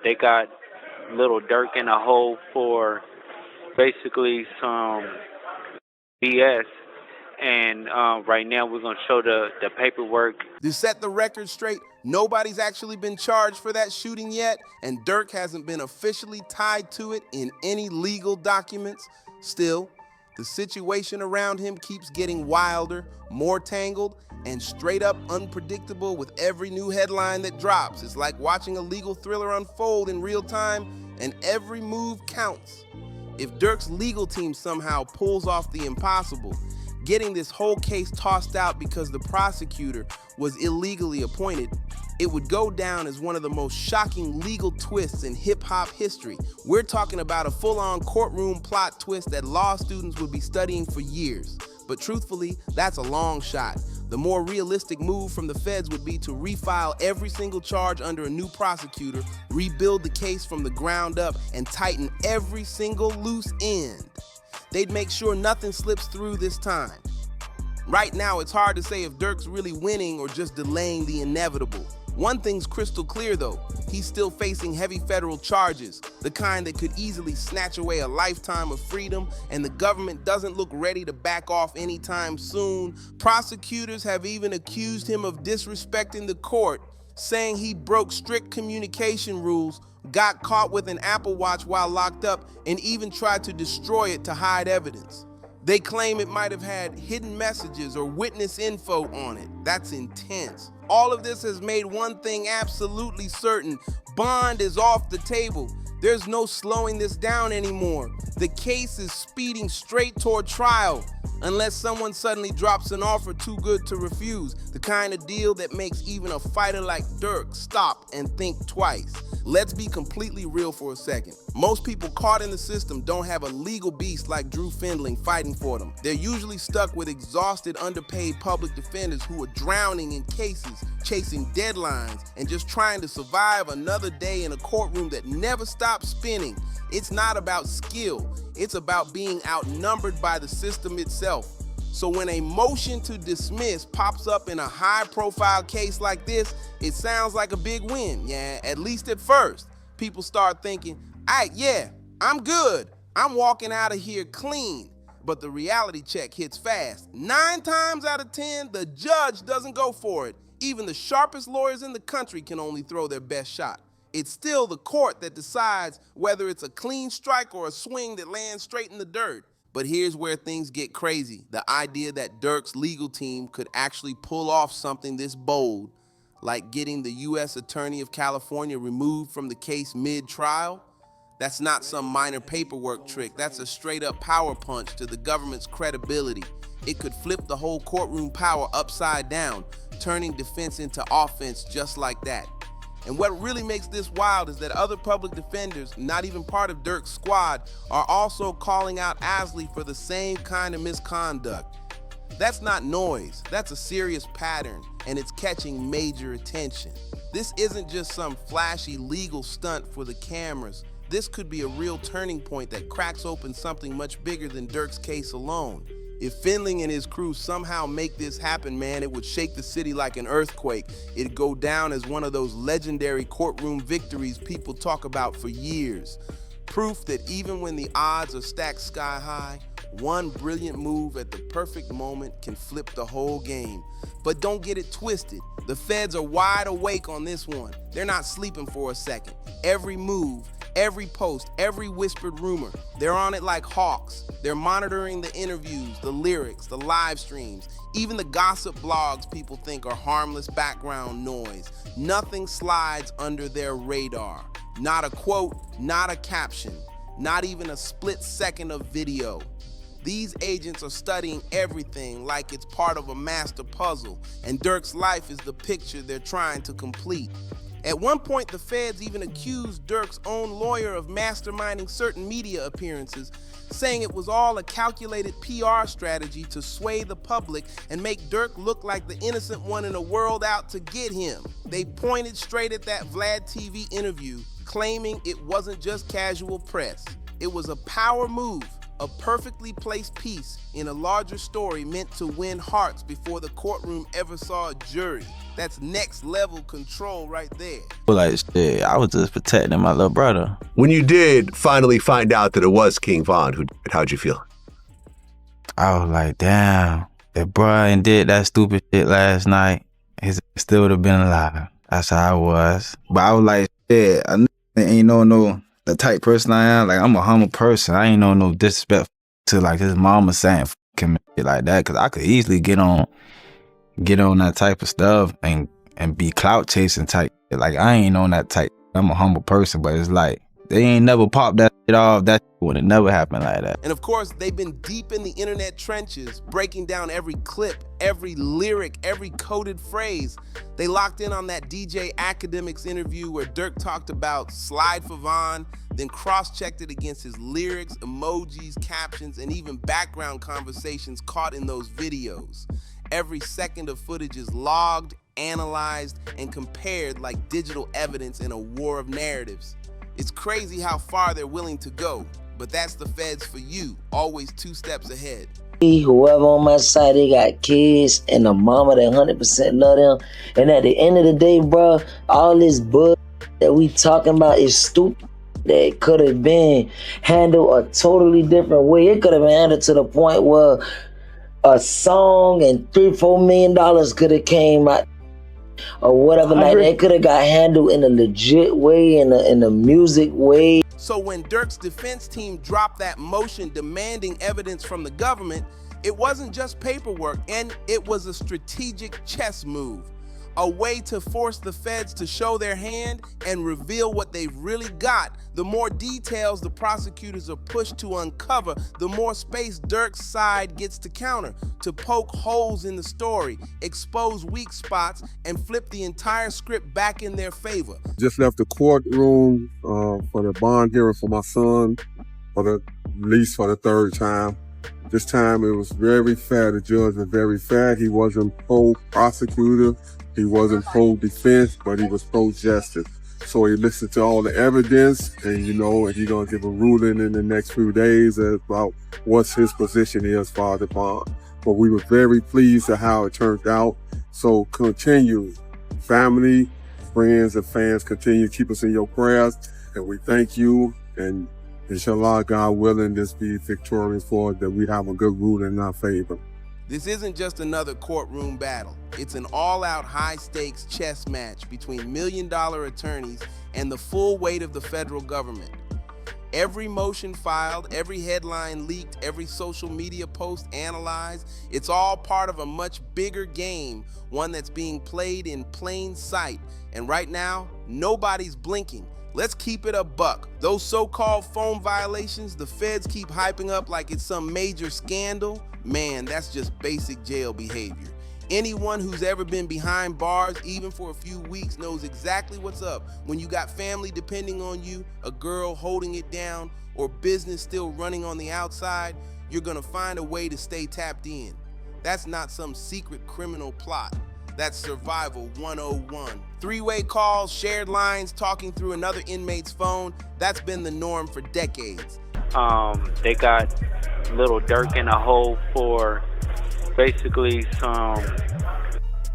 They got Lil Durk in a hole for basically some BS. And right now we're going to show the paperwork. To set the record straight, nobody's actually been charged for that shooting yet, and Durk hasn't been officially tied to it in any legal documents. Still, the situation around him keeps getting wilder, more tangled, and straight up unpredictable with every new headline that drops. It's like watching a legal thriller unfold in real time, and every move counts. If Durk's legal team somehow pulls off the impossible, getting this whole case tossed out because the prosecutor was illegally appointed, it would go down as one of the most shocking legal twists in hip-hop history. We're talking about a full-on courtroom plot twist that law students would be studying for years. But truthfully, that's a long shot. The more realistic move from the feds would be to refile every single charge under a new prosecutor, rebuild the case from the ground up, and tighten every single loose end. They'd make sure nothing slips through this time. Right now, it's hard to say if Durk's really winning or just delaying the inevitable. One thing's crystal clear though, he's still facing heavy federal charges, the kind that could easily snatch away a lifetime of freedom, and the government doesn't look ready to back off anytime soon. Prosecutors have even accused him of disrespecting the court, saying he broke strict communication rules, got caught with an Apple Watch while locked up, and even tried to destroy it to hide evidence. They claim it might have had hidden messages or witness info on it. That's intense. All of this has made one thing absolutely certain: bond is off the table. There's no slowing this down anymore. The case is speeding straight toward trial, unless someone suddenly drops an offer too good to refuse, the kind of deal that makes even a fighter like Durk stop and think twice. Let's be completely real for a second. Most people caught in the system don't have a legal beast like Drew Findling fighting for them. They're usually stuck with exhausted, underpaid public defenders who are drowning in cases, chasing deadlines, and just trying to survive another day in a courtroom that never stops spinning. It's not about skill, it's about being outnumbered by the system itself. So when a motion to dismiss pops up in a high-profile case like this, it sounds like a big win, yeah, at least at first. People start thinking, yeah, I'm good. I'm walking out of here clean. But the reality check hits fast. 9 times out of 10, the judge doesn't go for it. Even the sharpest lawyers in the country can only throw their best shot. It's still the court that decides whether it's a clean strike or a swing that lands straight in the dirt. But here's where things get crazy. The idea that Durk's legal team could actually pull off something this bold, like getting the U.S. Attorney of California removed from the case mid-trial, that's not some minor paperwork trick. That's a straight-up power punch to the government's credibility. It could flip the whole courtroom power upside down, turning defense into offense just like that. And what really makes this wild is that other public defenders, not even part of Durk's squad, are also calling out Asley for the same kind of misconduct. That's not noise, that's a serious pattern, and it's catching major attention. This isn't just some flashy legal stunt for the cameras. This could be a real turning point that cracks open something much bigger than Durk's case alone. If Findling and his crew somehow make this happen, man, it would shake the city like an earthquake. It'd go down as one of those legendary courtroom victories people talk about for years. Proof that even when the odds are stacked sky high, one brilliant move at the perfect moment can flip the whole game. But don't get it twisted. The feds are wide awake on this one. They're not sleeping for a second. Every move, every post, every whispered rumor, they're on it like hawks. They're monitoring the interviews, the lyrics, the live streams, even the gossip blogs people think are harmless background noise. Nothing slides under their radar. Not a quote, not a caption, not even a split second of video. These agents are studying everything like it's part of a master puzzle, and Durk's life is the picture they're trying to complete. At one point, the feds even accused Durk's own lawyer of masterminding certain media appearances, saying it was all a calculated PR strategy to sway the public and make Durk look like the innocent one in a world out to get him. They pointed straight at that Vlad TV interview, claiming it wasn't just casual press. It was a power move, A perfectly placed piece in a larger story meant to win hearts before the courtroom ever saw a jury. That's next level control right there. Like, shit, I was just protecting my little brother. When you did finally find out that it was King Von who did it, how'd you feel? I was like, damn, if Brian did that stupid shit last night, he still would have been alive. That's how I was. But I was like, shit, I ain't no the type person I am. Like, I'm a humble person. I ain't no disrespect to like his mama saying f him shit like that. Cause I could easily get on that type of stuff and be clout chasing type. Like, I ain't on that type. I'm a humble person, but it's like, they ain't never popped that shit off. That would have never happened like that. And of course, they've been deep in the internet trenches, breaking down every clip, every lyric, every coded phrase. They locked in on that DJ Academics interview where Durk talked about slide for Von, then cross-checked it against his lyrics, emojis, captions, and even background conversations caught in those videos. Every second of footage is logged, analyzed, and compared like digital evidence in a war of narratives. It's crazy how far they're willing to go, but that's the feds for you, always 2 steps ahead. Whoever on my side, they got kids and a mama that 100% love them. And at the end of the day, bro, all this bull that we talking about is stupid. That could have been handled a totally different way. It could have been handled to the point where a song and $3-4 million could have came out or whatever. Like that could have got handled in a legit way, in a music way. So when Durk's defense team dropped that motion demanding evidence from the government, it wasn't just paperwork, and it was a strategic chess move. A way to force the feds to show their hand and reveal what they've really got. The more details the prosecutors are pushed to uncover, the more space Durk's side gets to counter, to poke holes in the story, expose weak spots, and flip the entire script back in their favor. Just left the courtroom for the bond hearing for my son, at least for the 3rd time. This time it was very fair. The judge was very fair. He wasn't pro-prosecutor. He wasn't pro-defense, but he was pro-justice. So he listened to all the evidence, and he's gonna give a ruling in the next few days about what his position is for the bond. But we were very pleased at how it turned out. So continue, family, friends, and fans, continue to keep us in your prayers, and we thank you. And inshallah, God willing, this be victorious for us, that we have a good ruling in our favor. This isn't just another courtroom battle. It's an all-out high-stakes chess match between million-dollar attorneys and the full weight of the federal government. Every motion filed, every headline leaked, every social media post analyzed, it's all part of a much bigger game, one that's being played in plain sight. And right now, nobody's blinking. Let's keep it a buck. Those so-called phone violations the feds keep hyping up like it's some major scandal, man, that's just basic jail behavior. Anyone who's ever been behind bars, even for a few weeks, knows exactly what's up. When you got family depending on you, a girl holding it down, or business still running on the outside, you're gonna find a way to stay tapped in. That's not some secret criminal plot. That's survival 101. 3-way calls, shared lines, talking through another inmate's phone, that's been the norm for decades. They got Lil Durk in a hole for basically some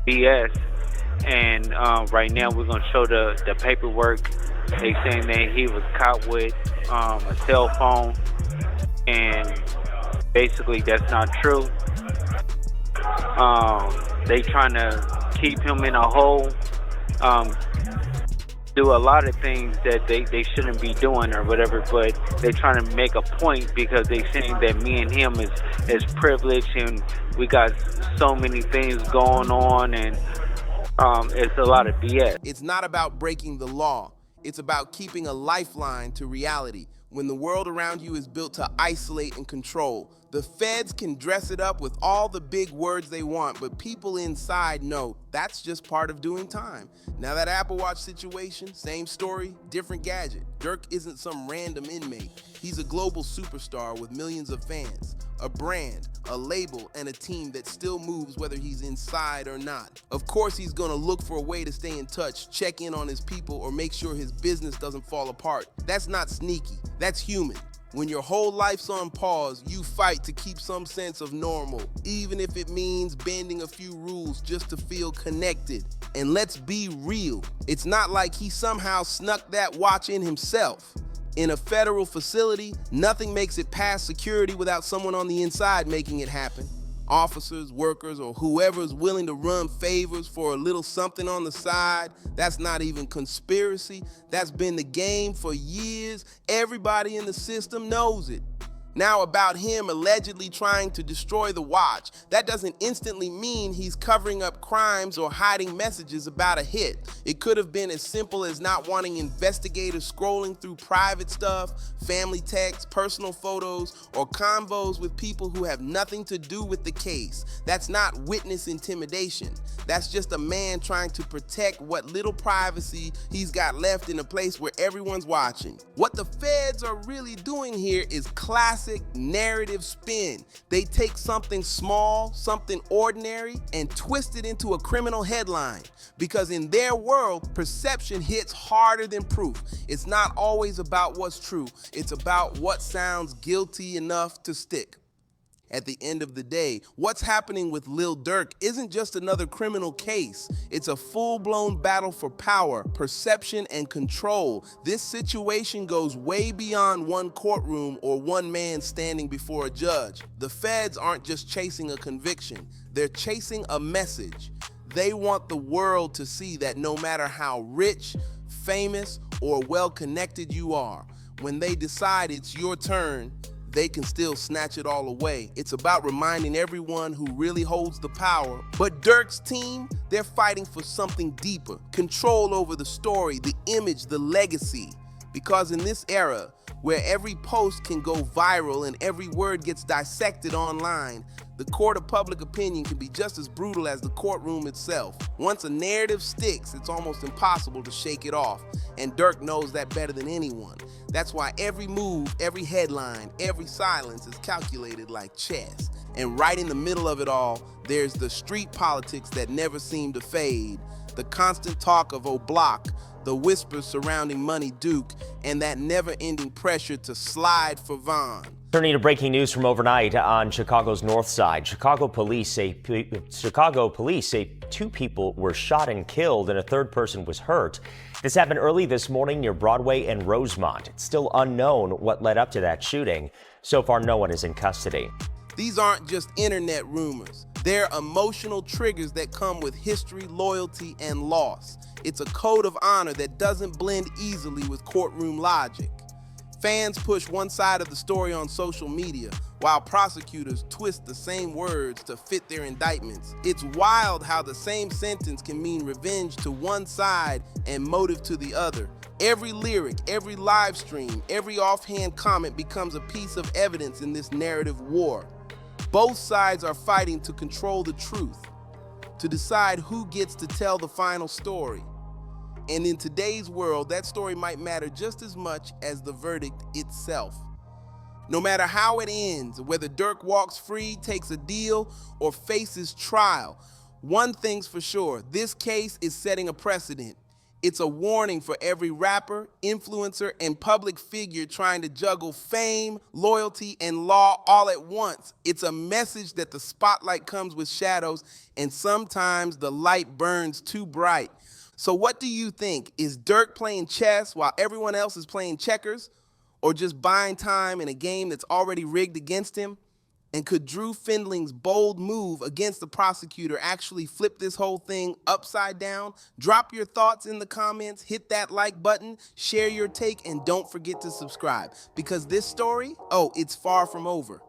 BS, and right now we're gonna show the paperwork. They saying that he was caught with a cell phone, and basically that's not true. They trying to keep him in a hole, do a lot of things that they shouldn't be doing or whatever, but they're trying to make a point because they saying that me and him is privileged and we got so many things going on, and it's a lot of BS. It's not about breaking the law. It's about keeping a lifeline to reality. When the world around you is built to isolate and control, the feds can dress it up with all the big words they want, but people inside know that's just part of doing time. Now that Apple Watch situation, same story, different gadget. Durk isn't some random inmate. He's a global superstar with millions of fans. a brand, a label, and a team that still moves whether he's inside or not. Of course, he's gonna look for a way to stay in touch, check in on his people, or make sure his business doesn't fall apart. That's not sneaky, that's human. When your whole life's on pause, you fight to keep some sense of normal, even if it means bending a few rules just to feel connected. And let's be real, it's not like he somehow snuck that watch in himself. In a federal facility, nothing makes it past security without someone on the inside making it happen. Officers, workers, or whoever is willing to run favors for a little something on the side. That's not even conspiracy. That's been the game for years. Everybody in the system knows it. Now about him allegedly trying to destroy the watch, that doesn't instantly mean he's covering up crimes or hiding messages about a hit. It could have been as simple as not wanting investigators scrolling through private stuff, family texts, personal photos, or convos with people who have nothing to do with the case. That's not witness intimidation. That's just a man trying to protect what little privacy he's got left in a place where everyone's watching. What the feds are really doing here is classic narrative spin. They take something small, something ordinary, and twist it into a criminal headline. Because in their world, perception hits harder than proof. It's not always about what's true. It's about what sounds guilty enough to stick. At the end of the day, what's happening with Lil Durk isn't just another criminal case. It's a full-blown battle for power, perception, and control. This situation goes way beyond one courtroom or one man standing before a judge. The feds aren't just chasing a conviction. They're chasing a message. They want the world to see that no matter how rich, famous, or well-connected you are, when they decide it's your turn, they can still snatch it all away. It's about reminding everyone who really holds the power. But Durk's team, they're fighting for something deeper. Control over the story, the image, the legacy. Because in this era, where every post can go viral and every word gets dissected online, the court of public opinion can be just as brutal as the courtroom itself. Once a narrative sticks, it's almost impossible to shake it off. And Durk knows that better than anyone. That's why every move, every headline, every silence is calculated like chess. And right in the middle of it all, there's the street politics that never seem to fade, the constant talk of OBlock, the whispers surrounding Money Duke, and that never-ending pressure to slide for Vaughn. Turning to breaking news from overnight on Chicago's north side. Chicago police say 2 people were shot and killed and a third person was hurt. This happened early this morning near Broadway and Rosemont. It's still unknown what led up to that shooting. So far, no one is in custody. These aren't just internet rumors. They're emotional triggers that come with history, loyalty, and loss. It's a code of honor that doesn't blend easily with courtroom logic. Fans push one side of the story on social media, while prosecutors twist the same words to fit their indictments. It's wild how the same sentence can mean revenge to one side and motive to the other. Every lyric, every live stream, every offhand comment becomes a piece of evidence in this narrative war. Both sides are fighting to control the truth, to decide who gets to tell the final story. And in today's world, that story might matter just as much as the verdict itself. No matter how it ends, whether Durk walks free, takes a deal, or faces trial, one thing's for sure, this case is setting a precedent. It's a warning for every rapper, influencer, and public figure trying to juggle fame, loyalty, and law all at once. It's a message that the spotlight comes with shadows, and sometimes the light burns too bright. So what do you think? Is Durk playing chess while everyone else is playing checkers? Or just buying time in a game that's already rigged against him? And could Drew Findling's bold move against the prosecutor actually flip this whole thing upside down? Drop your thoughts in the comments, hit that like button, share your take, and don't forget to subscribe. Because this story, it's far from over.